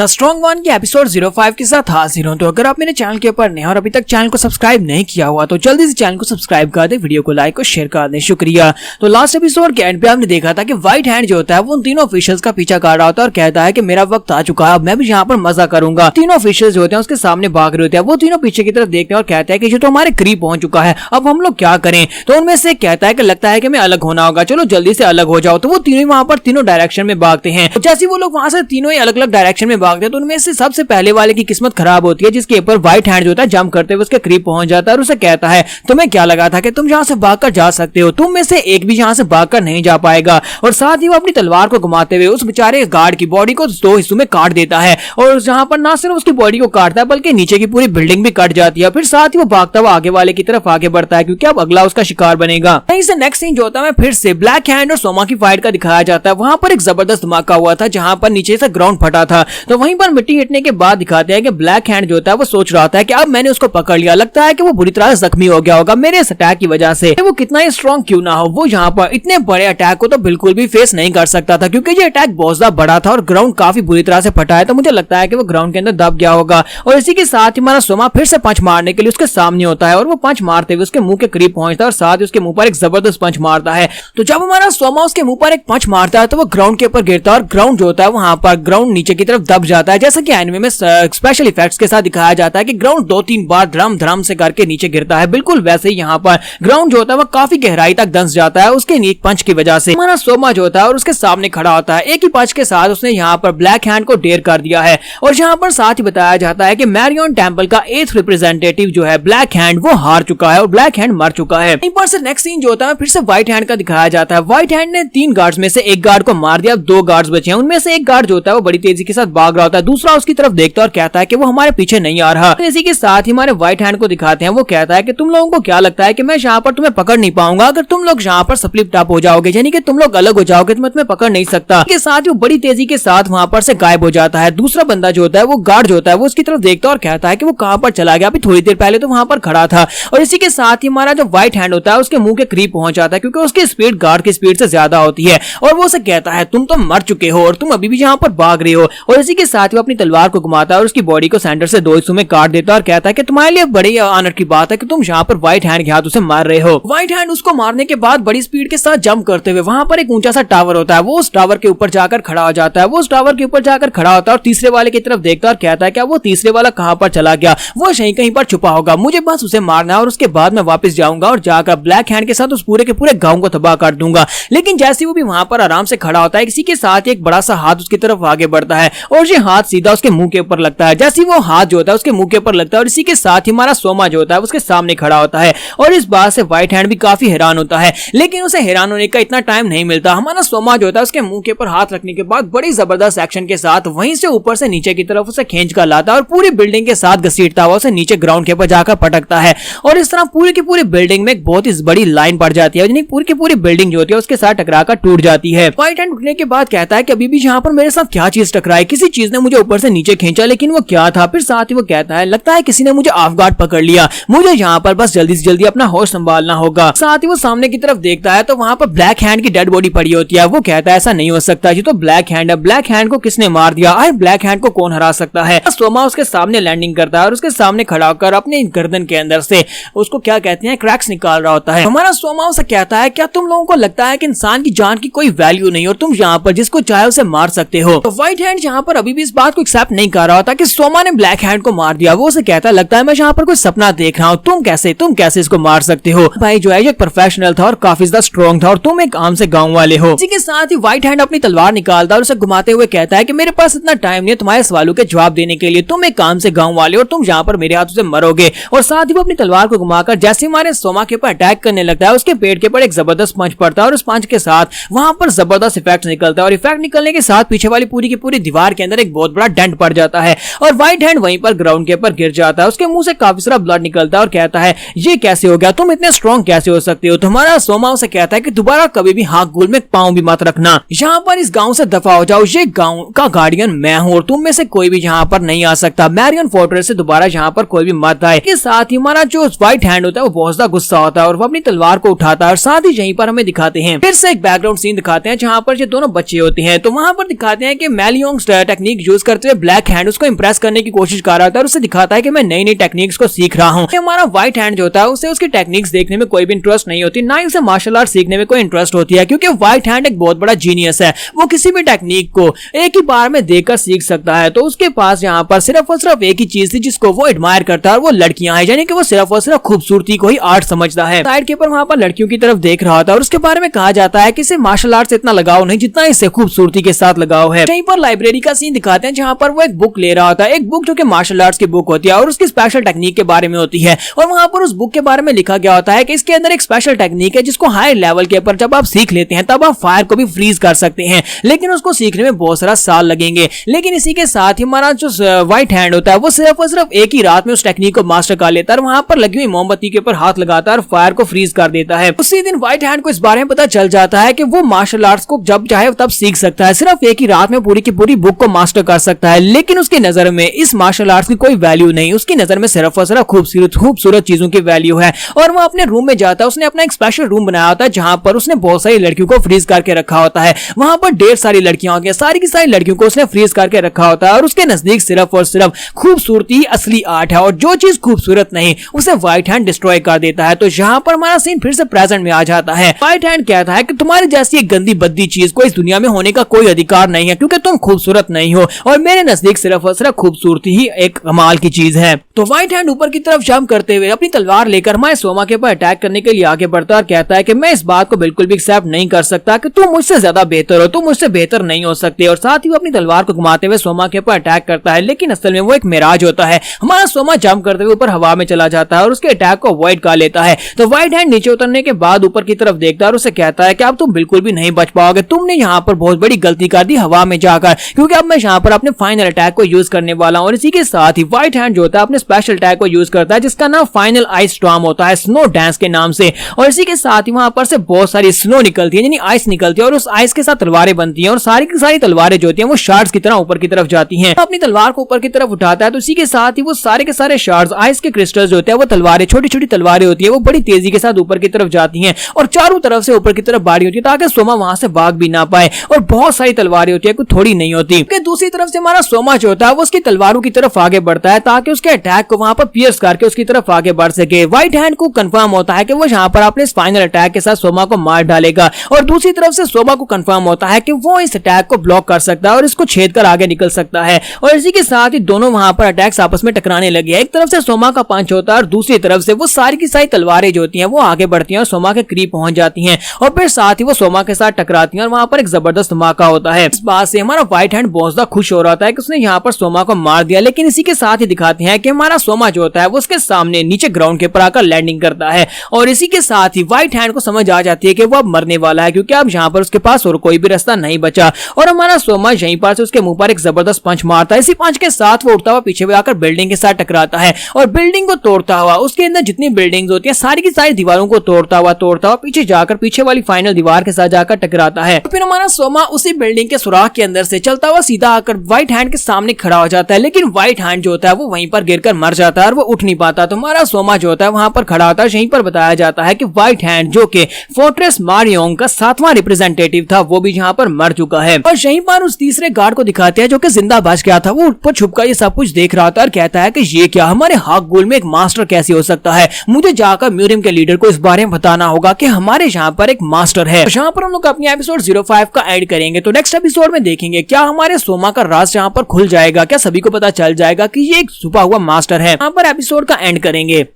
The strong one के episode 05 के साथ हाजिर हूं। तो अगर आप मेरे चैनल के ऊपर नए और अभी तक चैनल को सब्सक्राइब नहीं किया हुआ तो जल्दी से चैनल को सब्सक्राइब कर दे, वीडियो को लाइक और शेयर कर दे, शुक्रिया। तो लास्ट एपिसोड के एंड पे आपने देखा था कि व्हाइट हैंड जो होता है वो उन तीनों ऑफिशियल्स का पीछा कर रहा होता है और कहता है कि मेरा वक्त आ चुका है, अब मैं भी यहाँ पर मजा करूंगा। तीनों ऑफिशियल्स जो होते हैं उसके सामने भाग रहे होते हैं, वो तीनों पीछे की तरफ देखते हैं और कहते हैं कि जो तो हमारे करीब पहुंच चुका है, अब हम लोग क्या करें। तो उनमें से कहता है कि लगता है कि मैं अलग होना होगा, चलो जल्दी से अलग हो जाओ। तो वो तीनों वहां पर तीनों डायरेक्शन में भागते हैं। जैसे वो लोग वहां से तीनों ही अलग अलग डायरेक्शन में भागते हैं तो उनमें से सबसे पहले वाले की किस्मत खराब होती है, जिसके ऊपर व्हाइट हैंड जो होता है जंप करते हुए उसके करीब पहुंच जाता है और उसे कहता है तुम्हें क्या लगा था कि तुम यहाँ से भागकर जा सकते हो, तुम में से एक भी यहाँ से भागकर नहीं जा पाएगा। और साथ ही वो अपनी तलवार को घुमाते हुए उस बेचारे गार्ड की बॉडी को दो हिस्सों में काट देता है और जहां पर ना सिर्फ उसकी बॉडी को काटता है बल्कि नीचे की पूरी बिल्डिंग भी कट जाती है। फिर साथ ही वो भागता हुआ आगे वाले की तरफ आगे बढ़ता है क्योंकि अब अगला उसका शिकार बनेगा। वहीं से नेक्स्ट सीन जो होता है फिर से ब्लैक हैंड और सोमा की फाइट का दिखाया जाता है। वहां पर एक जबरदस्त धमाका हुआ था जहां पर नीचे से ग्राउंड फटा था। तो वहीं पर मिट्टी हिटने के बाद दिखाते हैं कि ब्लैक हैंड जो होता है वो सोच रहा था कि अब मैंने उसको पकड़ लिया, लगता है कि वो बुरी तरह जख्मी हो गया होगा मेरे इस अटैक की वजह से। वो कितना ही स्ट्रॉन्ग क्यों ना हो, वो यहाँ पर इतने बड़े अटैक को तो बिल्कुल भी फेस नहीं कर सकता था क्योंकि ये अटैक बहुत ज्यादा बड़ा था और ग्राउंड काफी बुरी तरह से फटा है। तो मुझे लगता है कि वो ग्राउंड के अंदर दब गया होगा। और इसी के साथ ही हमारा सोमा फिर से पंच मारने के लिए उसके सामने होता है और वो पंच मारते हुए उसके मुंह के करीब पहुंचता है और साथ ही उसके मुंह पर एक जबरदस्त पंच मारता है। तो जब हमारा सोमा उसके मुंह पर एक पंच मारता है तो वो ग्राउंड के ऊपर गिरता है और ग्राउंड जो होता है वहां पर ग्राउंड नीचे की तरफ दब जाता है। जैसा कि एनिमे में स्पेशल इफेक्ट्स के साथ दिखाया जाता है कि ग्राउंड 2-3 बार धड़म धड़म से करके नीचे गिरता है, बिल्कुल वैसे ही यहाँ पर ग्राउंड जो होता है वो काफी गहराई तक धंस जाता है उसके एक पंच की वजह से। हमारा सोमा जो होता है और उसके सामने खड़ा होता है, एक ही पंच के साथ उसने यहाँ पर ब्लैक हैंड को ढेर कर दिया है। और यहाँ पर साथ ही बताया जाता है कि मैरियन टेंपल का 8th रिप्रेजेंटेटिव जो है ब्लैक हैंड वो हार चुका है और ब्लैक हैंड मर चुका है। यहीं पर से नेक्स्ट सीन जो होता है फिर से व्हाइट हैंड का दिखाया जाता है। व्हाइट हैंड ने 3 गार्ड्स में से एक गार्ड को मार दिया, 2 गार्ड्स बचे हैं। उनमें से एक गार्ड जो होता है वो बड़ी तेजी के साथ भाग रहा होता है, दूसरा उसकी तरफ देखता है और कहता है कि वो हमारे पीछे नहीं आ रहा। तो इसी के साथ ही हमारे व्हाइट हैंड को दिखाते हैं, वो कहता है कि तुम लोगों को क्या लगता है कि मैं यहाँ पर तुम्हें पकड़ नहीं पाऊंगा, अगर तुम लोग यहाँ पर स्प्लिट टॉप हो जाओगे यानी कि तुम लोग अलग हो जाओगे तो मैं तुम्हें पकड़ नहीं सकता। के साथ वो बड़ी तेजी के साथ वहां पर से गायब हो जाता है। दूसरा बंदा जो होता है वो गार्ड जो होता है वो उसकी तरफ देखता है और कहता है कि वो कहां पर चला गया, अभी थोड़ी देर पहले तो वहां पर खड़ा था। और इसी के साथ ही हमारा जो व्हाइट हैंड होता है उसके मुंह के करीब पहुंच जाता है क्योंकि उसकी स्पीड गार्ड की स्पीड से ज्यादा होती है और वो उसे कहता है तुम तो मर चुके हो और तुम अभी भी यहाँ पर भाग रहे हो। और इसी के साथ वो अपनी तलवार को घुमाता है और उसकी बॉडी को सेंटर से 2 हिस्सों में काट देता है और कहता है कि तुम्हारे लिए बड़ी ऑनर की बात है कि तुम यहाँ पर व्हाइट हैंड के हाथ उसे मार रहे हो। व्हाइट हैंड उसको मारने के बाद बड़ी स्पीड के साथ जंप करते हुए वहां पर एक ऊंचा सा टावर होता है, वो उस टावर के ऊपर जाकर खड़ा हो जाता है। वो उस टावर के ऊपर जाकर खड़ा होता है और तीसरे वाले की तरफ देखता है और कहता है क्या वो तीसरे वाला कहां पर चला गया, वो कहीं पर छुपा होगा, मुझे बस उसे मारना है और उसके बाद मैं वापस जाऊंगा और जाकर ब्लैक हैंड के साथ उस पूरे के पूरे गांव को तबाह कर दूंगा। लेकिन जैसे वो भी वहां पर आराम से खड़ा होता है इसी के साथ एक बड़ा सा हाथ उसकी तरफ आगे बढ़ता है और ये हाथ सीधा उसके मुंह के ऊपर लगता है। जैसे वो हाथ जो होता है उसके मुंह के ऊपर लगता है और इसी के साथ ही हमारा सोमा जो होता है उसके सामने खड़ा होता है और इस बात से व्हाइट हैंड भी काफी हैरान होता है। लेकिन उसे हैरान होने का इतना टाइम नहीं मिलता। हमारा सोमा जो होता है उसके मुंह के ऊपर हाथ रखने के बाद बड़ी जबरदस्त एक्शन के साथ वहीं से ऊपर से नीचे की तरफ उसे खींच कर लाता है और पूरी बिल्डिंग के साथ घसीटता हुआ उसे नीचे ग्राउंड के ऊपर जाकर पटकता है और इस तरह पूरी की पूरी बिल्डिंग में एक बहुत ही बड़ी लाइन पड़ जाती है, यानी पूरी की पूरी बिल्डिंग जो होती है उसके साथ टकराकर टूट जाती है। व्हाइट हैंड उठने के बाद कहता है कि अभी भी यहाँ पर मेरे साथ क्या चीज टकराई, किसी चीज ने मुझे ऊपर से नीचे खींचा, लेकिन वो क्या था। फिर साथ ही वो कहता है लगता है किसी ने मुझे ऑफ गार्ड पकड़ लिया, मुझे यहाँ पर बस जल्दी से जल्दी अपना होश संभालना होगा। साथ ही वो सामने की तरफ देखता है तो वहां पर ब्लैक हैंड की डेड बॉडी पड़ी होती है। वो कहता है ऐसा नहीं हो सकता, ये तो ब्लैक हैंड है, ब्लैक हैंड को किसने मार दिया, आए ब्लैक हैंड को कौन हरा सकता है। सोमा उसके सामने लैंडिंग करता है और उसके सामने खड़ा होकर अपने गर्दन के अंदर से उसको क्या कहते हैं क्रैक्स निकाल रहा होता है। हमारा सोमा उसे कहता है क्या तुम लोगों को लगता है कि इंसान की जान की कोई वैल्यू नहीं और तुम यहाँ पर जिसको चाहे उसे मार सकते हो। तो व्हाइट हैंड यहाँ पर अभी भी इस बात को एक्सेप्ट नहीं कर रहा होता कि सोमा ने ब्लैक हैंड को मार दिया। वो उसे कहता है लगता है मैं यहाँ पर कोई सपना देख रहा हूँ, तुम कैसे इसको मार सकते हो। भाई जो है एक प्रोफेशनल था और काफी ज्यादा स्ट्रॉन्ग था और तुम एक आम से गाँव वाले हो। इसी के साथ ही व्हाइट हैंड अपनी तलवार निकालता है और उसे घुमाते हुए कहता है कि मेरे पास इतना टाइम नहीं है तुम्हारे सवालों के जवाब देने के लिए, तुम एक काम से गाँव वाले और तुम यहाँ पर मेरे हाथों से मरोगे। और साथ ही वो अपनी तलवार को घुमाकर जैसे हमारे सोमा के ऊपर अटैक करने लगता है उसके पेट के ऊपर एक जबरदस्त पंच पड़ता है और उस पंच के साथ वहां पर जबरदस्त इफेक्ट निकलता है और इफेक्ट निकलने के साथ पीछे वाली पूरी की पूरी दीवार के अंदर एक बहुत बड़ा डेंट पड़ जाता है और व्हाइट हैंड वहीं पर ग्राउंड के ऊपर गिर जाता है। उसके मुंह से काफी सारा ब्लड निकलता है और कहता है ये कैसे हो गया, तुम इतने स्ट्रॉन्ग कैसे हो सकते हो। तुम्हारा सोमा उसे कहता है कि दोबारा कभी भी हाथ गोल में पांव भी मत रखना, यहाँ पर इस गाँव से दफा हो जाओ, ये गाँव का गार्डियन मैं हूँ और तुम में से कोई भी यहाँ पर नहीं आ सकता। मैरियन फोर्ट्रेस से दोबारा यहाँ पर कोई भी मत आए। के साथ ही हमारा जो व्हाइट हैंड होता है वो बहुत ज्यादा गुस्सा होता है और वो अपनी तलवार को उठाता है और साथ ही यहीं पर हमें दिखाते हैं फिर से एक बैकग्राउंड सीन दिखाते हैं जहाँ पर ये दोनों बच्चे होते हैं। तो वहां पर दिखाते हैं कि मैलियोंग्स टेक्निक यूज करते हुए ब्लैक हैंड उसको इंप्रेस करने की कोशिश कर रहा होता है और उसे दिखाता है कि मैं नई नई टेक्निक्स को सीख रहा हूँ। हमारा व्हाइट हैंड जो होता है उसे उसकी टेक्निक्स देखने में कोई भी इंटरेस्ट नहीं होती, ना ही उसे मार्शल आर्ट सीखने में कोई इंटरेस्ट होती है, क्योंकि व्हाइट हैंड एक बहुत बड़ा जीनियस है। वो किसी भी टेक्निक को एक ही बार में देखकर सीख सकता है। तो उसके पास यहाँ पर सिर्फ और सिर्फ एक ही चीज थी जिसको वो एडमायर करता है और वो लड़कियां हैं, यानी कि वो सिर्फ और सिर्फ खूबसूरती को ही आर्ट समझता है। साइड के ऊपर वहां पर लड़कियों की तरफ देख रहा था और उसके बारे में कहा जाता है कि इसे मार्शल आर्ट से इतना लगाव नहीं जितना इसे खूबसूरती के साथ लगाव है। कहीं पर लाइब्रेरी का सीन दिखाते हैं जहां पर वो एक बुक ले रहा होता है, एक बुक जो कि मार्शल आर्ट्स की बुक होती है और उसकी स्पेशल टेक्निक के बारे में होती है। और वहां पर उस बुक के बारे में लिखा गया होता है कि इसके अंदर एक स्पेशल टेक्निक है जिसको हाई लेवल के ऊपर जब आप सीख लेते हैं तब आप फायर को भी फ्रीज कर सकते हैं, लेकिन उसको सीखने में बहुत सारा साल लगेंगे। लेकिन इसी के साथ ही हमारा जो व्हाइट हैंड होता है वो सिर्फ और सिर्फ एक ही रात में उस टेक्निक को मास्टर कर लेता है और वहां पर लगी हुई मोमबत्ती के ऊपर हाथ लगाता है और फायर को फ्रीज कर देता है। उसी दिन व्हाइट हैंड को इस बारे में पता चल जाता है कि वो मार्शल आर्ट्स को जब चाहे तब सीख सकता है, सिर्फ एक ही रात में पूरी की पूरी बुक को मास्टर कर सकता है। लेकिन उसकी नजर में इस मार्शल आर्ट्स की कोई वैल्यू नहीं, उसकी नजर में सिर्फ और सिर्फ खूबसूरत चीजों की वैल्यू है। और वो अपने रूम में जाता है, उसने अपना एक स्पेशल रूम बनाया होता है जहां पर उसने बहुत सारी लड़कियों को फ्रीज करके रखा होता है। वहां पर ढेर सारी लड़कियां होंगी, सारी की सारी लड़कियों को उसने फ्रीज करके रखा होता है और उसके नजदीक सिर्फ और सिर्फ खूबसूरती असली आर्ट है और जो चीज खूबसूरत नहीं उसे व्हाइट हैंड डिस्ट्रॉय कर देता है। तो यहाँ पर हमारा सीन फिर से प्रेजेंट में आ जाता है। व्हाइट हैंड कहता है कि तुम्हारी जैसी एक गंदी बद्दी चीज को इस दुनिया में होने का कोई अधिकार नहीं है, क्योंकि तुम खूबसूरत नहीं हो और मेरे नजदीक सिर्फ और सिर्फ खूबसूरती ही एक कमाल की चीज है। तो व्हाइट हैंड ऊपर की तरफ जंप करते हुए अपनी तलवार लेकर हमारे सोमा के ऊपर अटैक करने के लिए आगे बढ़ता और कहता है कि मैं इस बात को बिल्कुल भी एक्सेप्ट नहीं कर सकता कि तुम मुझसे ज्यादा बेहतर हो, तुम मुझसे बेहतर नहीं हो सकते। और साथ ही वो अपनी तलवार को घुमाते हुए सोमा के ऊपर अटैक करता है, लेकिन असल में वो एक मिराज होता है। हमारा सोमा जंप करते हुए ऊपर हवा में चला जाता है और उसके अटैक को अवॉइड कर लेता है। तो व्हाइट हैंड नीचे उतरने के बाद ऊपर की तरफ देखता है और उसे कहता है कि अब तुम बिल्कुल भी नहीं बच पाओगे, तुमने यहाँ पर बहुत बड़ी गलती कर दी हवा में जाकर, क्योंकि अब मैं यहाँ पर अपने फाइनल अटैक को यूज करने वाला हूँ। और इसी के साथ ही व्हाइट हैंड जो होता है अपने स्पेशल अटैक को यूज करता है जिसका नाम फाइनल आइस स्टॉर्म होता है, स्नो डांस के नाम से। और इसी के साथ ही वहां पर से बहुत सारी स्नो निकलती है, यानी आइस निकलती है और उस आइस के साथ तलवारें बनती हैं और सारी की सारी तलवारें जो होती हैं वो शार्ड्स की तरह ऊपर की तरफ जाती हैं। अपनी तलवार को ऊपर की तरफ उठाता है तो इसी के साथ ही वो सारे के सारे शार्ड्स आइस के क्रिस्टल्स जो होते हैं वो तलवारें, छोटी छोटी तलवारें होती है, वो बड़ी तेजी के साथ ऊपर की तरफ जाती हैं और चारों तरफ से ऊपर की तरफ बाड़ी होती है ताकि सोमा वहां से भाग भी ना पाए। और बहुत सारी तलवारें होती है, कोई थोड़ी नहीं होती। दूसरी तरफ से हमारा सोमा जो होता है वो उसकी तलवारों की तरफ आगे बढ़ता है ताकि उसके अटैक को वहां पर पियर्स करके उसकी तरफ आगे बढ़ सके। व्हाइट हैंड को कंफर्म होता है कि वो यहाँ पर अपने फाइनल अटैक के साथ सोमा को मार डालेगा और दूसरी तरफ से सोमा को कंफर्म होता है कि वो इस अटैक को ब्लॉक कर सकता है और इसको छेद कर आगे निकल सकता है। और इसी के साथ ही दोनों वहां पर अटैक्स आपस में टकराने लगे। एक तरफ से सोमा का पंच होता है और दूसरी तरफ से वो सारी की सारी तलवारें जो होती हैं वो आगे बढ़ती हैं और सोमा के करीब पहुंच जाती हैं और फिर साथ ही वो सोमा के साथ टकराती हैं और वहां पर एक जबरदस्त धमाका होता है। इस बात से हमारा व्हाइट हैंड बहुत ज्यादा खुश हो रहा था कि उसने यहाँ पर सोमा को मार दिया। लेकिन इसी के साथ ही दिखाते हैं कि हमारा सोमा जो होता है वो उसके सामने नीचे ग्राउंड के ऊपर आकर लैंडिंग करता है और इसी के साथ ही व्हाइट हैंड को समझ आ जाती है कि वो अब मरने वाला है, क्योंकि अब यहाँ पर उसके पास और कोई भी रास्ता नहीं बचा। और हमारा सोमा यहीं पर से उसके मुंह पर एक जबरदस्त पंच मारता है। इसी पंच के साथ वो उठता हुआ पीछे आकर बिल्डिंग के साथ टकराता है और बिल्डिंग को तोड़ता हुआ उसके अंदर जितनी बिल्डिंग्स होती है सारी की सारी दीवारों को तोड़ता हुआ पीछे जाकर पीछे वाली फाइनल दीवार के साथ जाकर टकराता है। फिर हमारा सोमा उसी बिल्डिंग के सुराख के अंदर से चलता हुआ सीधा आकर व्हाइट हैंड के सामने खड़ा हो जाता है, लेकिन व्हाइट हैंड जो होता है वो वहीं पर गिरकर मर जाता है और वो उठ नहीं पाता। तो हमारा सोमा जो होता है वहां पर खड़ा होता है। यहीं पर बताया जाता है कि व्हाइट हैंड जो कि फोर्ट्रेस मारियोंग का 7वां रिप्रेजेंटेटिव था वो भी यहाँ पर मर चुका है। और यहीं पर उस तीसरे गार्ड को दिखाते हैं जो कि जिंदा बच गया था। वो ऊपर छुपकर ये सब कुछ देख रहा था और कहता है कि ये क्या, हमारे हाक गोल में एक मास्टर कैसे हो सकता है, मुझे जाकर म्यूजियम के लीडर को इस बारे में बताना होगा कि हमारे यहाँ पर एक मास्टर है। यहाँ पर हम लोग अपनी एपिसोड 05 का एड करेंगे। तो नेक्स्ट एपिसोड में देखेंगे क्या हमारे सोमा का राज यहाँ पर खुल जाएगा, क्या सभी को पता चल जाएगा कि ये एक छुपा हुआ मास्टर है। यहाँ पर एपिसोड का एंड करेंगे।